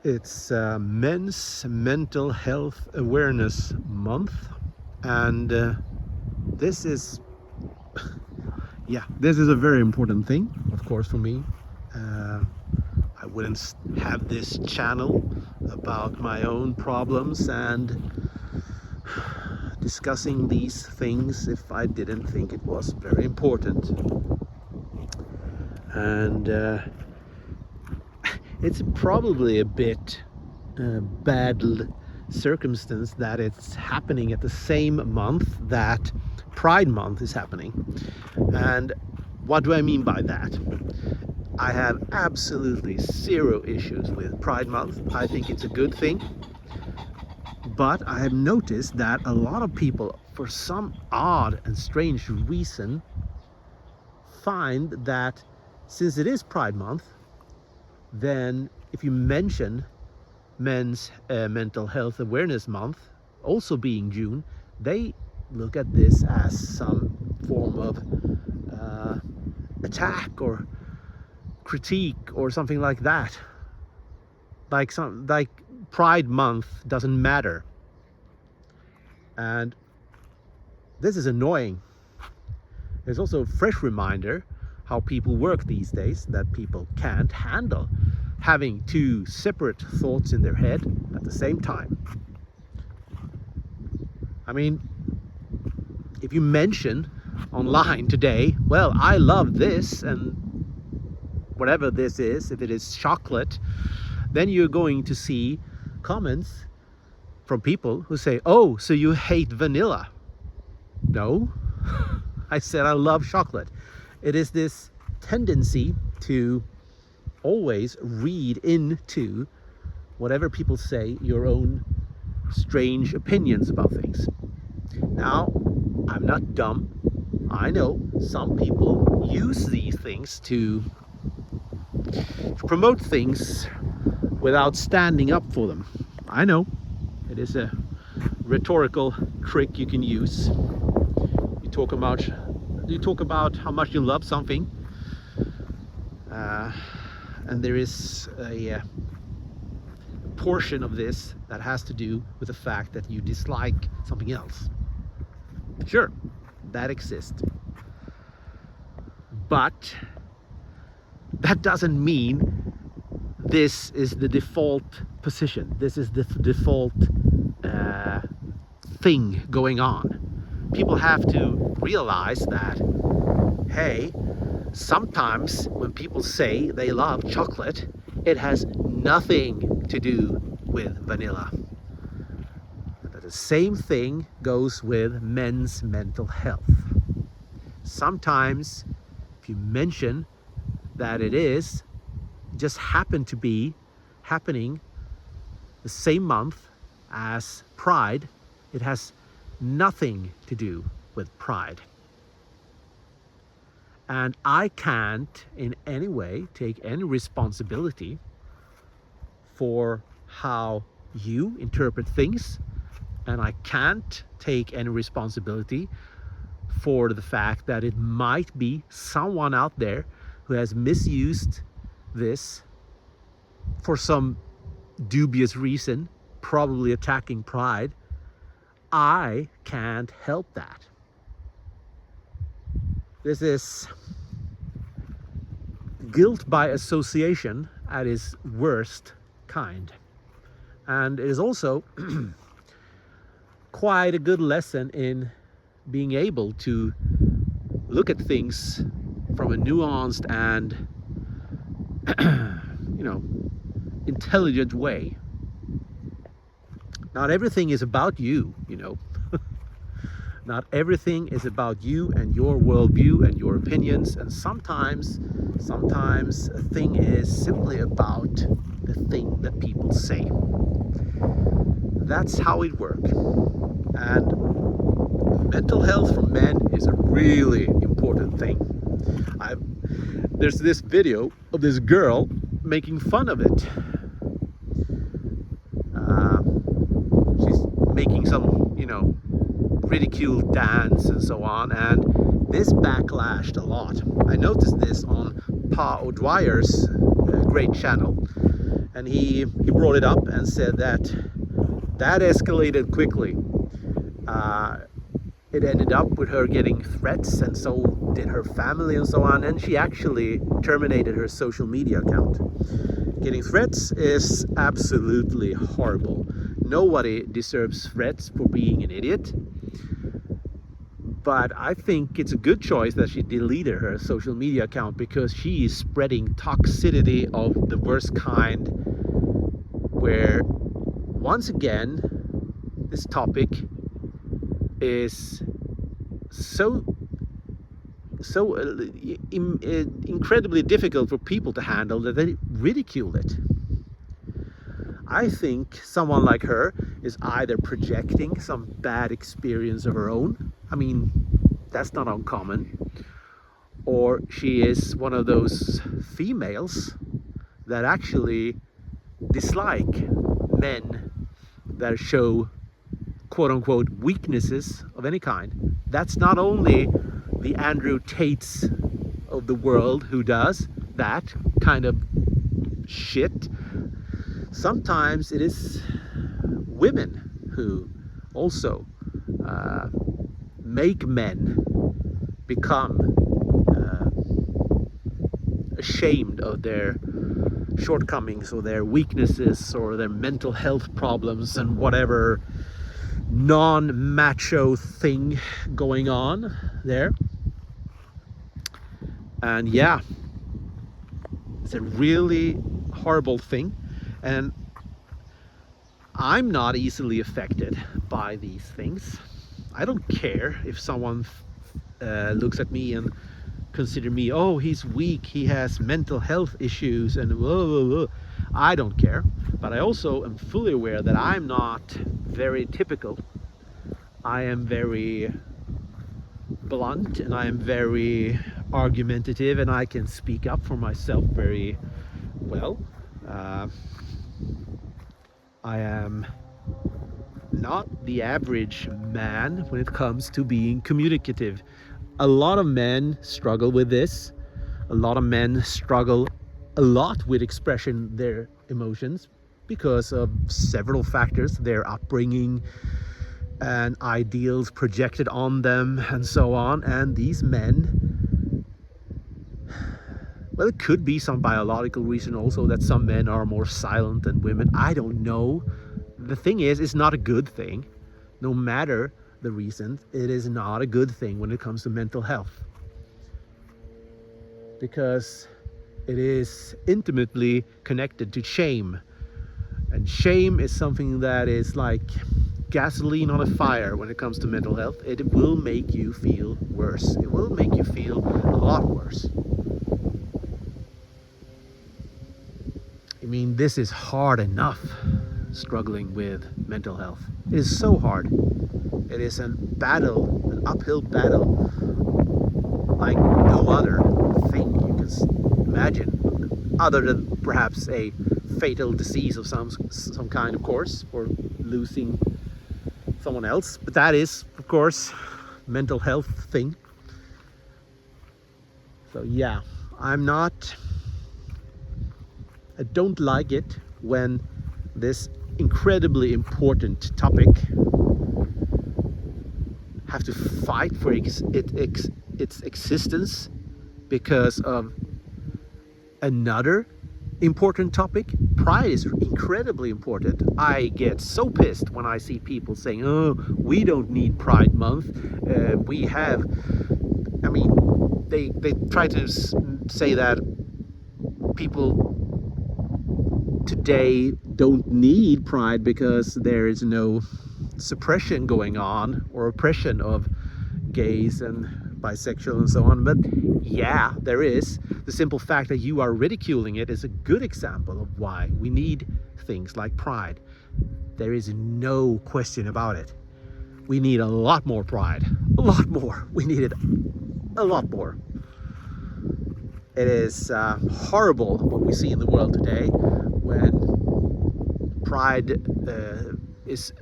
It's Men's Mental Health Awareness Month, and this is, this is a very important thing, of course, for me. I wouldn't have this channel about my own problems and discussing these things if I didn't think it was very important. And it's probably a bit bad circumstance that it's happening at the same month that Pride Month is happening. And what do I mean by that? I have absolutely zero issues with Pride Month. I think it's a good thing. But I have noticed that a lot of people, for some odd and strange reason, find that since it is Pride Month, then if you mention Men's Mental Health Awareness Month, also being June, they look at this as some form of attack or critique or something like that. Like Pride Month doesn't matter. And this is annoying. There's also a fresh reminder how people work these days, that people can't handle having two separate thoughts in their head at the same time. I mean, if you mention online today, well, I love this, and whatever this is, if it is chocolate, then you're going to see comments from people who say, oh, so you hate vanilla. No, I said I love chocolate. It is this tendency to always read into whatever people say your own strange opinions about things. Now, I'm not dumb. I know some people use these things to promote things without standing up for them. I know it is a rhetorical trick you can use. You talk about how much you love something, and there is a portion of this that has to do with the fact that you dislike something else. Sure, that exists, but that doesn't mean this is the default position. This is the default thing going on. People have to realize that, hey, sometimes when people say they love chocolate, it has nothing to do with vanilla. But the same thing goes with men's mental health. Sometimes if you mention that it is just happen to be happening the same month as Pride, it has nothing to do with Pride. And I can't in any way take any responsibility for how you interpret things, and I can't take any responsibility for the fact that it might be someone out there who has misused this for some dubious reason, probably attacking Pride. I can't help that. This is guilt by association at its worst kind. And it is also quite a good lesson in being able to look at things from a nuanced and intelligent way. Not everything is about you, Not everything is about you and your worldview and your opinions, and sometimes a thing is simply about the thing that people say. That's how it works. And mental health for men is a really important thing. There's this video of this girl making fun of it. She's making some, ridicule dance and so on, and this backlashed a lot. I noticed this on Pa O'Dwyer's great channel, and he brought it up and said that escalated quickly. It ended up with her getting threats, and so did her family and so on, and she actually terminated her social media account. Getting threats is absolutely horrible. Nobody deserves threats for being an idiot. But I think it's a good choice that she deleted her social media account, because she is spreading toxicity of the worst kind, where once again this topic is so incredibly difficult for people to handle that they ridicule it. I think someone like her is either projecting some bad experience of her own. I mean, that's not uncommon. Or she is one of those females that actually dislike men that show quote-unquote weaknesses of any kind. That's not only the Andrew Tates of the world who does that kind of shit. Sometimes it is women who also make men become ashamed of their shortcomings or their weaknesses or their mental health problems and whatever non-macho thing going on there. And yeah, it's a really horrible thing, and I'm not easily affected by these things. I don't care if someone looks at me and consider me, oh, he's weak, he has mental health issues, and whoa, whoa, whoa. I don't care, but I also am fully aware that I'm not very typical. I am very blunt, and I am very argumentative, and I can speak up for myself very well. I am not the average man when it comes to being communicative. A lot of men struggle with this. A lot of men struggle a lot with expressing their emotions because of several factors: their upbringing and ideals projected on them and so on. And these men, well, it could be some biological reason also that some men are more silent than women. I don't know. The thing is, it's not a good thing. No matter the reason, it is not a good thing when it comes to mental health, because it is intimately connected to shame. And shame is something that is like gasoline on a fire when it comes to mental health. It will make you feel worse. It will make you feel a lot worse. I mean, this is hard enough, struggling with mental health. It is so hard. It is a battle, an uphill battle, like no other thing you can imagine, other than perhaps a fatal disease of some kind, of course, or losing someone else. But that is, of course, mental health thing. So yeah, I don't like it when this incredibly important topic have to fight for its existence because of another important topic. Pride is incredibly important. I get so pissed when I see people saying, oh, we don't need Pride Month. We have, I mean, they try to say that people today don't need pride because there is no suppression going on or oppression of gays and bisexual and so on. But yeah, there is. The simple fact that you are ridiculing it is a good example of why we need things like pride. There is no question about it. We need a lot more pride. A lot more. We need it a lot more. It is horrible what we see in the world today when pride is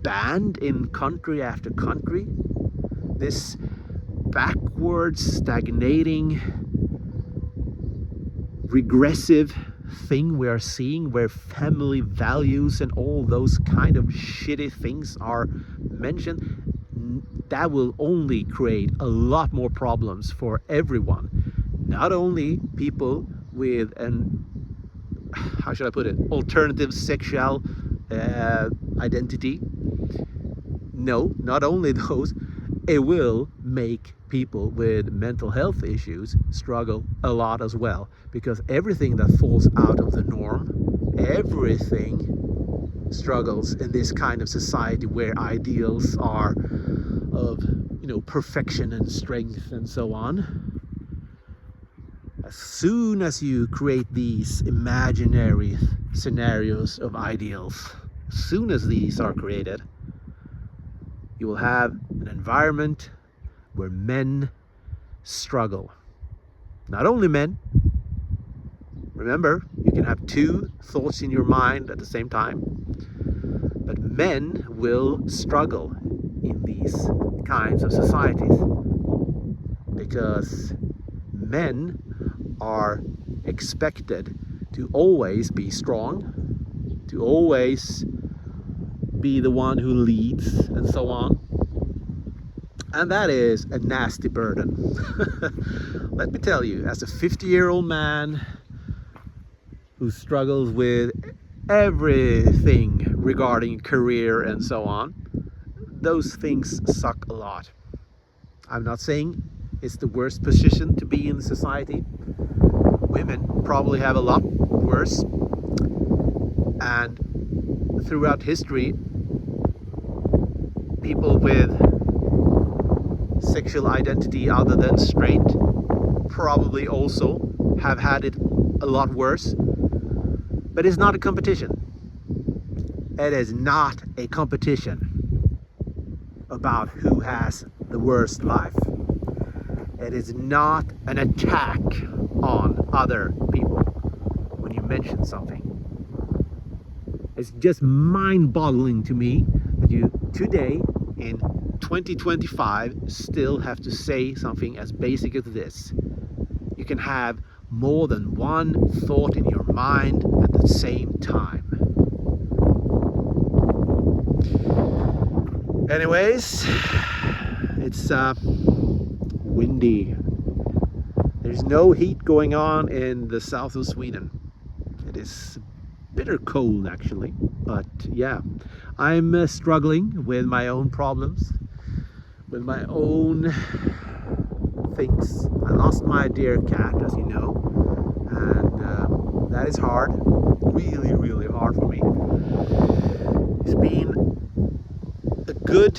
banned in country after country. This backwards, stagnating, regressive thing we are seeing, where family values and all those kind of shitty things are mentioned, that will only create a lot more problems for everyone. Not only people with an, how should I put it, alternative sexual identity. No, not only those, it will make people with mental health issues struggle a lot as well, because everything that falls out of the norm, everything struggles in this kind of society where ideals are of, you know, perfection and strength and so on. As soon as you create these imaginary scenarios of ideals, as soon as these are created, you will have an environment where men struggle. Not only men. Remember, you can have two thoughts in your mind at the same time. But men will struggle in these kinds of societies, because men are expected to always be strong, to always be the one who leads and so on. And that is a nasty burden. Let me tell you, as a 50-year-old man who struggles with everything regarding career and so on, those things suck a lot. I'm not saying it's the worst position to be in society. Women probably have a lot worse. And throughout history, people with sexual identity other than straight probably also have had it a lot worse. But it's not a competition. It is not a competition about who has the worst life. It is not an attack on other people when you mention something. It's just mind-boggling to me that you today in 2025 still have to say something as basic as this. You can have more than one thought in your mind at the same time. Anyways, it's windy. There's no heat going on in the south of Sweden. It is bitter cold actually, but yeah, I'm struggling with my own problems, with my own things. I lost my dear cat, as you know, and that is hard, really, really hard for me. He's been a good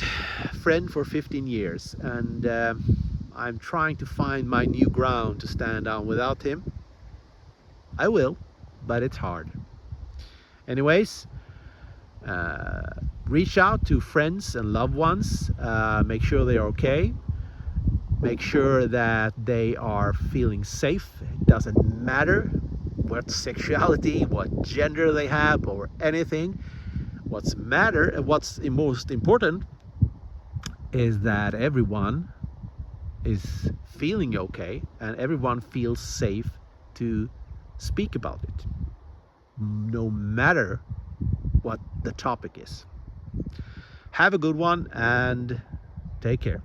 friend for 15 years, and I'm trying to find my new ground to stand on without him. I will, but it's hard. Anyways, reach out to friends and loved ones. Make sure they are okay. Make sure that they are feeling safe. It doesn't matter what sexuality, what gender they have, or anything. What's most important is that everyone is feeling okay and everyone feels safe to speak about it, no matter what the topic is. Have a good one and take care.